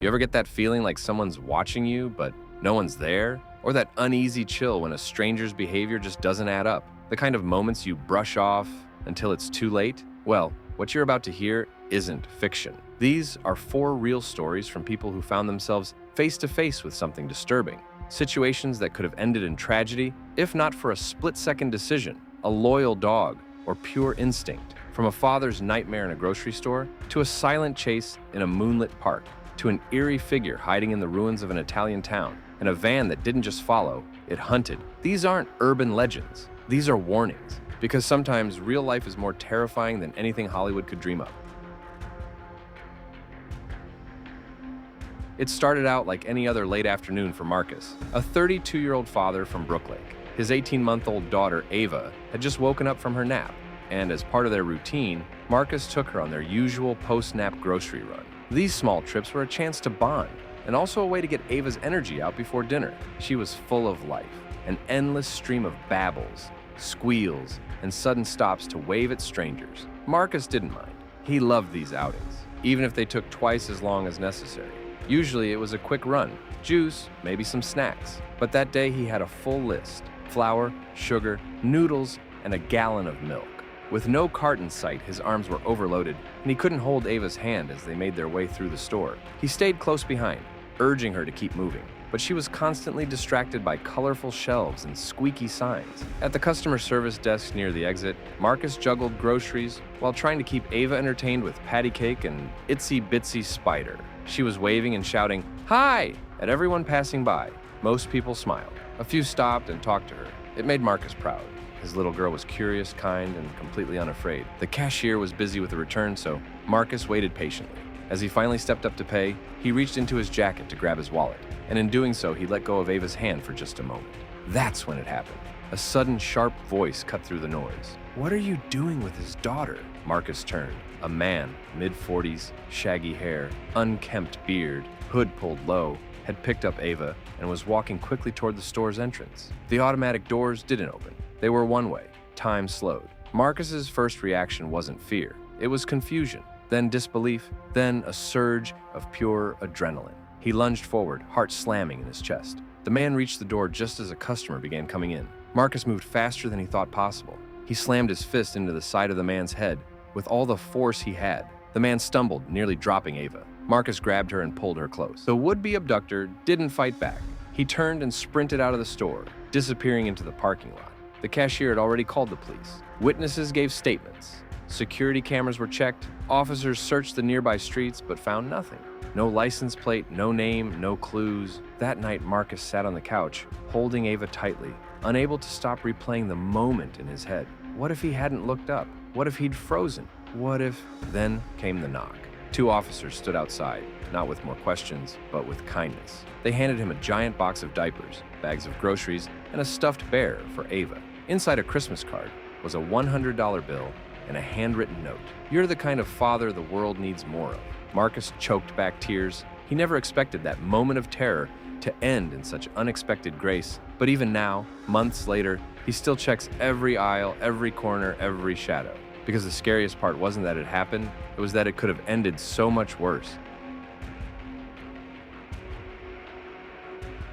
You ever get that feeling like someone's watching you, but no one's there? Or that uneasy chill when a stranger's behavior just doesn't add up? The kind of moments you brush off until it's too late? Well, what you're about to hear isn't fiction. These are 4 real stories from people who found themselves face to face with something disturbing. Situations that could have ended in tragedy, if not for a split-second decision, a loyal dog, or pure instinct. From a father's nightmare in a grocery store, to a silent chase in a moonlit park, to an eerie figure hiding in the ruins of an Italian town, and a van that didn't just follow, it hunted. These aren't urban legends. These are warnings, because sometimes real life is more terrifying than anything Hollywood could dream up. It started out like any other late afternoon for Marcus, a 32-year-old father from Brooklake. His 18-month-old daughter, Ava, had just woken up from her nap, and as part of their routine, Marcus took her on their usual post-nap grocery run. These small trips were a chance to bond, and also a way to get Ava's energy out before dinner. She was full of life, an endless stream of babbles, squeals, and sudden stops to wave at strangers. Marcus didn't mind. He loved these outings, even if they took twice as long as necessary. Usually it was a quick run, juice, maybe some snacks. But that day he had a full list: flour, sugar, noodles, and a gallon of milk. With no cart in sight, his arms were overloaded, and he couldn't hold Ava's hand as they made their way through the store. He stayed close behind, urging her to keep moving, but she was constantly distracted by colorful shelves and squeaky signs. At the customer service desk near the exit, Marcus juggled groceries while trying to keep Ava entertained with patty cake and Itsy Bitsy Spider. She was waving and shouting, "Hi!" at everyone passing by. Most people smiled. A few stopped and talked to her. It made Marcus proud. His little girl was curious, kind, and completely unafraid. The cashier was busy with the return, so Marcus waited patiently. As he finally stepped up to pay, he reached into his jacket to grab his wallet, and in doing so, he let go of Ava's hand for just a moment. That's when it happened. A sudden, sharp voice cut through the noise. "What are you doing with his daughter?" Marcus turned. A man, mid-40s, shaggy hair, unkempt beard, hood pulled low, had picked up Ava and was walking quickly toward the store's entrance. The automatic doors didn't open. They were one way. Time slowed. Marcus's first reaction wasn't fear. It was confusion, then disbelief, then a surge of pure adrenaline. He lunged forward, heart slamming in his chest. The man reached the door just as a customer began coming in. Marcus moved faster than he thought possible. He slammed his fist into the side of the man's head with all the force he had. The man stumbled, nearly dropping Ava. Marcus grabbed her and pulled her close. The would-be abductor didn't fight back. He turned and sprinted out of the store, disappearing into the parking lot. The cashier had already called the police. Witnesses gave statements. Security cameras were checked. Officers searched the nearby streets but found nothing. No license plate, no name, no clues. That night, Marcus sat on the couch, holding Ava tightly, unable to stop replaying the moment in his head. What if he hadn't looked up? What if he'd frozen? What if... Then came the knock. 2 officers stood outside, not with more questions, but with kindness. They handed him a giant box of diapers, bags of groceries, and a stuffed bear for Ava. Inside a Christmas card was a $100 bill and a handwritten note. "You're the kind of father the world needs more of." Marcus choked back tears. He never expected that moment of terror to end in such unexpected grace. But even now, months later, he still checks every aisle, every corner, every shadow. Because the scariest part wasn't that it happened, it was that it could have ended so much worse.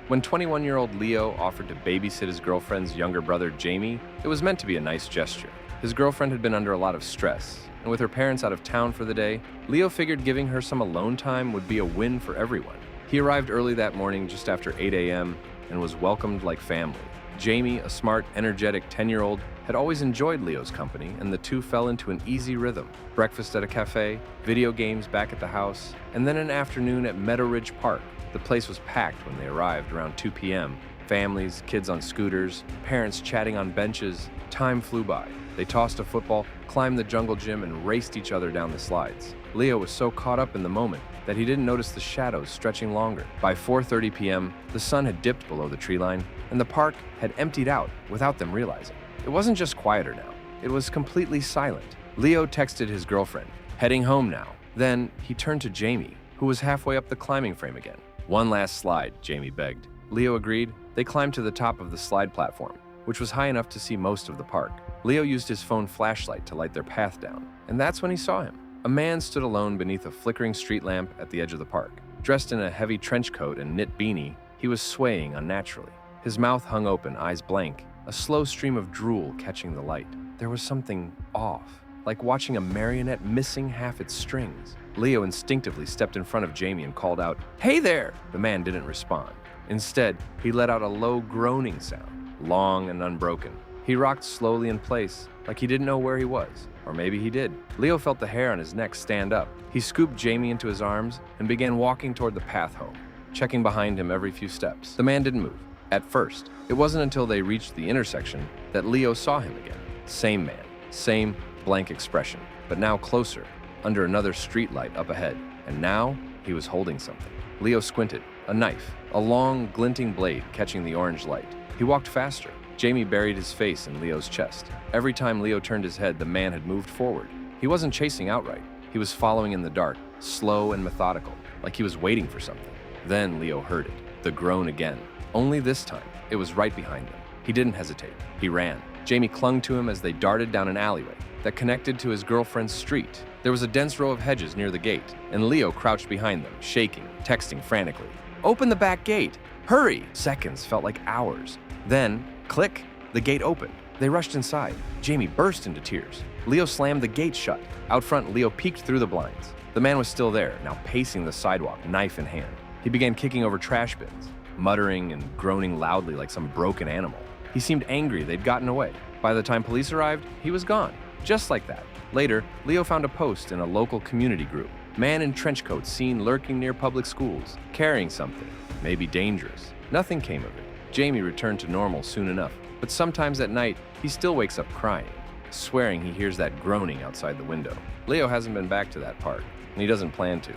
When 21-year-old Leo offered to babysit his girlfriend's younger brother, Jamie, it was meant to be a nice gesture. His girlfriend had been under a lot of stress, and with her parents out of town for the day, Leo figured giving her some alone time would be a win for everyone. He arrived early that morning just after 8 a.m. and was welcomed like family. Jamie, a smart, energetic 10-year-old, had always enjoyed Leo's company, and the two fell into an easy rhythm. Breakfast at a cafe, video games back at the house, and then an afternoon at Meadow Ridge Park. The place was packed when they arrived around 2 p.m. Families, kids on scooters, parents chatting on benches. Time flew by. They tossed a football, climbed the jungle gym, and raced each other down the slides. Leo was so caught up in the moment that he didn't notice the shadows stretching longer. By 4:30 p.m., the sun had dipped below the tree line, and the park had emptied out without them realizing. It wasn't just quieter now. It was completely silent. Leo texted his girlfriend, "Heading home now." Then he turned to Jamie, who was halfway up the climbing frame again. "One last slide," Jamie begged. Leo agreed. They climbed to the top of the slide platform, which was high enough to see most of the park. Leo used his phone flashlight to light their path down, and that's when he saw him. A man stood alone beneath a flickering street lamp at the edge of the park. Dressed in a heavy trench coat and knit beanie, he was swaying unnaturally. His mouth hung open, eyes blank, a slow stream of drool catching the light. There was something off, like watching a marionette missing half its strings. Leo instinctively stepped in front of Jamie and called out, "Hey there!" The man didn't respond. Instead, he let out a low groaning sound, long and unbroken. He rocked slowly in place, like he didn't know where he was. Or maybe he did. Leo felt the hair on his neck stand up. He scooped Jamie into his arms and began walking toward the path home, checking behind him every few steps. The man didn't move. At first, it wasn't until they reached the intersection that Leo saw him again. Same man, same blank expression, but now closer, under another streetlight up ahead. And now, he was holding something. Leo squinted. A knife, a long, glinting blade catching the orange light. He walked faster. Jamie buried his face in Leo's chest. Every time Leo turned his head, the man had moved forward. He wasn't chasing outright. He was following in the dark, slow and methodical, like he was waiting for something. Then Leo heard it, the groan again. Only this time, it was right behind him. He didn't hesitate. He ran. Jamie clung to him as they darted down an alleyway that connected to his girlfriend's street. There was a dense row of hedges near the gate, and Leo crouched behind them, shaking, texting frantically. "Open the back gate! Hurry!" Seconds felt like hours. Then, click, the gate opened. They rushed inside. Jamie burst into tears. Leo slammed the gate shut. Out front, Leo peeked through the blinds. The man was still there, now pacing the sidewalk, knife in hand. He began kicking over trash bins, muttering and groaning loudly like some broken animal. He seemed angry they'd gotten away. By the time police arrived, he was gone. Just like that. Later, Leo found a post in a local community group. Man in trench coat seen lurking near public schools, carrying something, maybe dangerous. Nothing came of it. Jamie returned to normal soon enough, but sometimes at night, he still wakes up crying, swearing he hears that groaning outside the window. Leo hasn't been back to that park, and he doesn't plan to.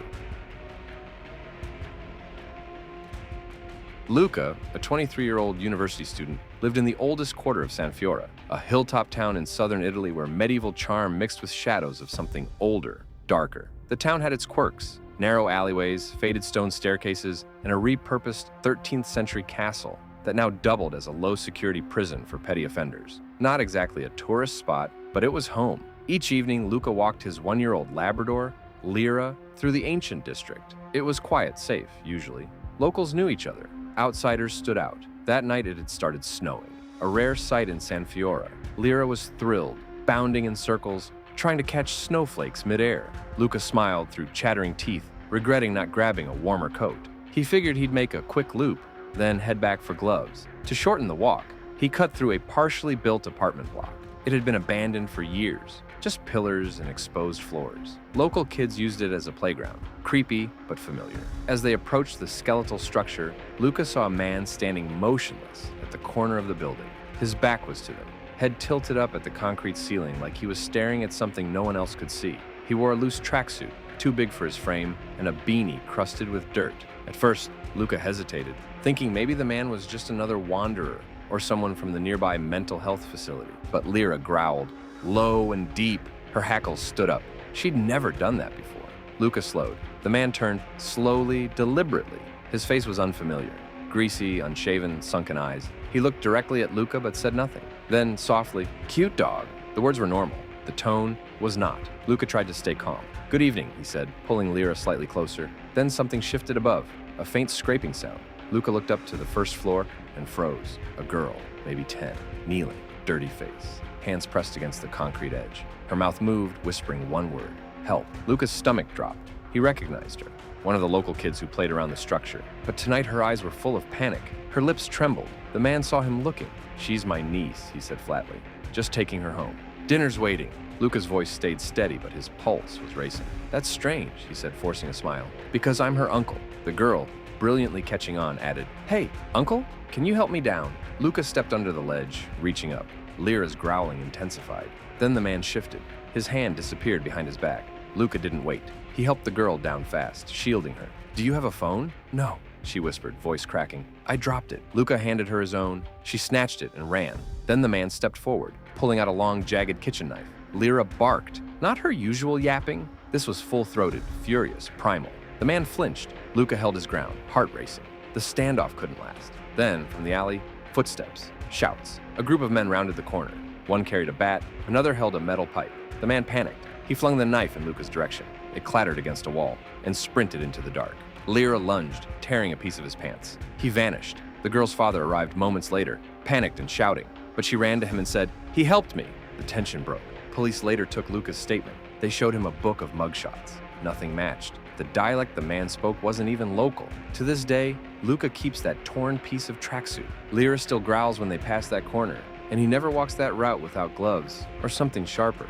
Luca, a 23-year-old university student, lived in the oldest quarter of San Fiora, a hilltop town in southern Italy where medieval charm mixed with shadows of something older, darker. The town had its quirks: narrow alleyways, faded stone staircases, and a repurposed 13th century castle that now doubled as a low-security prison for petty offenders. Not exactly a tourist spot, but it was home. Each evening, Luca walked his 1-year-old Labrador, Lyra, through the ancient district. It was quiet, safe, usually. Locals knew each other. Outsiders stood out. That night it had started snowing, a rare sight in San Fiora. Lyra was thrilled, bounding in circles, trying to catch snowflakes midair. Luca smiled through chattering teeth, regretting not grabbing a warmer coat. He figured he'd make a quick loop, then head back for gloves. To shorten the walk, he cut through a partially built apartment block. It had been abandoned for years, just pillars and exposed floors. Local kids used it as a playground, creepy but familiar. As they approached the skeletal structure, Luca saw a man standing motionless at the corner of the building. His back was to them, head tilted up at the concrete ceiling like he was staring at something no one else could see. He wore a loose tracksuit, too big for his frame, and a beanie crusted with dirt. At first, Luca hesitated, thinking maybe the man was just another wanderer or someone from the nearby mental health facility. But Lyra growled, low and deep. Her hackles stood up. She'd never done that before. Luca slowed. The man turned slowly, deliberately. His face was unfamiliar. Greasy, unshaven, sunken eyes. He looked directly at Luca but said nothing. Then, softly, "Cute dog." The words were normal. The tone was not. Luca tried to stay calm. "Good evening," he said, pulling Lyra slightly closer. Then something shifted above, a faint scraping sound. Luca looked up to the first floor and froze. A girl, maybe 10, kneeling, dirty face, hands pressed against the concrete edge. Her mouth moved, whispering one word: help. Luca's stomach dropped. He recognized her, one of the local kids who played around the structure. But tonight her eyes were full of panic. Her lips trembled. The man saw him looking. "She's my niece," he said flatly. "Just taking her home. Dinner's waiting." Luca's voice stayed steady, but his pulse was racing. "That's strange," he said, forcing a smile. "Because I'm her uncle." The girl, brilliantly catching on, added, "Hey, uncle, can you help me down?" Luca stepped under the ledge, reaching up. Lyra's growling intensified. Then the man shifted. His hand disappeared behind his back. Luca didn't wait. He helped the girl down fast, shielding her. "Do you have a phone?" "No," she whispered, voice cracking. "I dropped it." Luca handed her his own. She snatched it and ran. Then the man stepped forward, pulling out a long, jagged kitchen knife. Lyra barked, not her usual yapping. This was full-throated, furious, primal. The man flinched. Luca held his ground, heart racing. The standoff couldn't last. Then, from the alley, footsteps, shouts. A group of men rounded the corner. One carried a bat, another held a metal pipe. The man panicked. He flung the knife in Luca's direction. It clattered against a wall and sprinted into the dark. Lyra lunged, tearing a piece of his pants. He vanished. The girl's father arrived moments later, panicked and shouting, but she ran to him and said, "He helped me." The tension broke. Police later took Luca's statement. They showed him a book of mugshots. Nothing matched. The dialect the man spoke wasn't even local. To this day, Luca keeps that torn piece of tracksuit. Lyra still growls when they pass that corner, and he never walks that route without gloves or something sharper.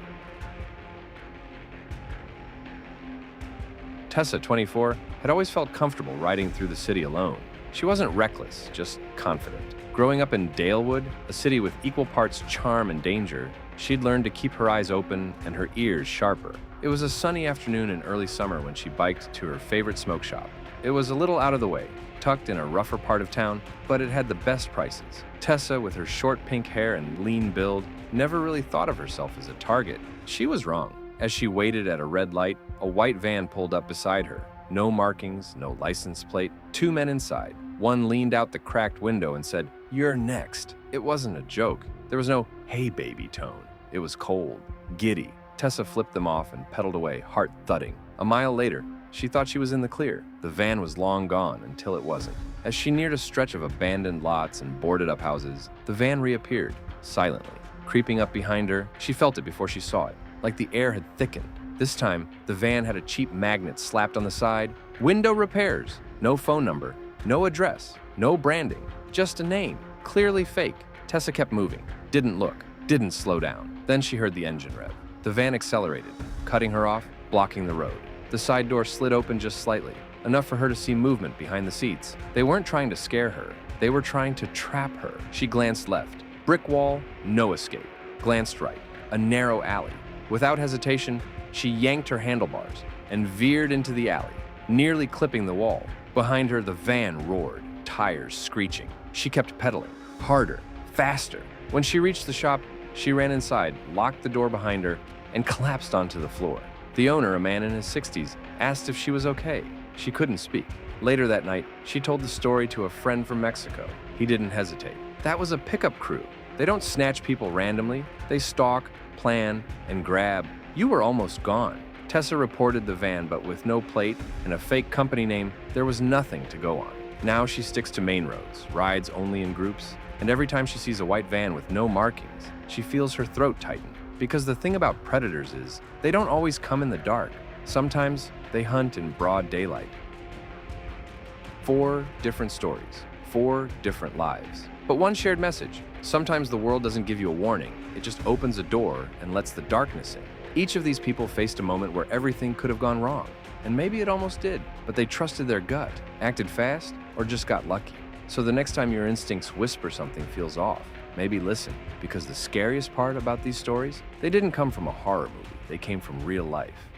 Tessa, 24, had always felt comfortable riding through the city alone. She wasn't reckless, just confident. Growing up in Dalewood, a city with equal parts charm and danger, she'd learned to keep her eyes open and her ears sharper. It was a sunny afternoon in early summer when she biked to her favorite smoke shop. It was a little out of the way, tucked in a rougher part of town, but it had the best prices. Tessa, with her short pink hair and lean build, never really thought of herself as a target. She was wrong. As she waited at a red light, a white van pulled up beside her. No markings, no license plate, 2 men inside. One leaned out the cracked window and said, "You're next." It wasn't a joke. There was no "hey baby" tone. It was cold, giddy. Tessa flipped them off and pedaled away, heart thudding. A mile later, she thought she was in the clear. The van was long gone until it wasn't. As she neared a stretch of abandoned lots and boarded-up houses, the van reappeared, silently. Creeping up behind her, she felt it before she saw it, like the air had thickened. This time, the van had a cheap magnet slapped on the side. "Window repairs." No phone number, no address, no branding, just a name, clearly fake. Tessa kept moving, didn't look, didn't slow down. Then she heard the engine rev. The van accelerated, cutting her off, blocking the road. The side door slid open just slightly, enough for her to see movement behind the seats. They weren't trying to scare her, they were trying to trap her. She glanced left. Brick wall, no escape. Glanced right, a narrow alley. Without hesitation, she yanked her handlebars and veered into the alley, nearly clipping the wall. Behind her, the van roared, tires screeching. She kept pedaling, harder, faster. When she reached the shop, she ran inside, locked the door behind her, and collapsed onto the floor. The owner, a man in his 60s, asked if she was okay. She couldn't speak. Later that night, she told the story to a friend from Mexico. He didn't hesitate. That was a pickup crew. They don't snatch people randomly. They stalk, plan, and grab. You were almost gone. Tessa reported the van, but with no plate and a fake company name, there was nothing to go on. Now she sticks to main roads, rides only in groups, and every time she sees a white van with no markings, she feels her throat tighten. Because the thing about predators is, they don't always come in the dark. Sometimes they hunt in broad daylight. 4 different stories, 4 different lives, but one shared message. Sometimes the world doesn't give you a warning, it just opens a door and lets the darkness in. Each of these people faced a moment where everything could have gone wrong, and maybe it almost did, but they trusted their gut, acted fast, or just got lucky. So the next time your instincts whisper something feels off, maybe listen, because the scariest part about these stories, they didn't come from a horror movie, they came from real life.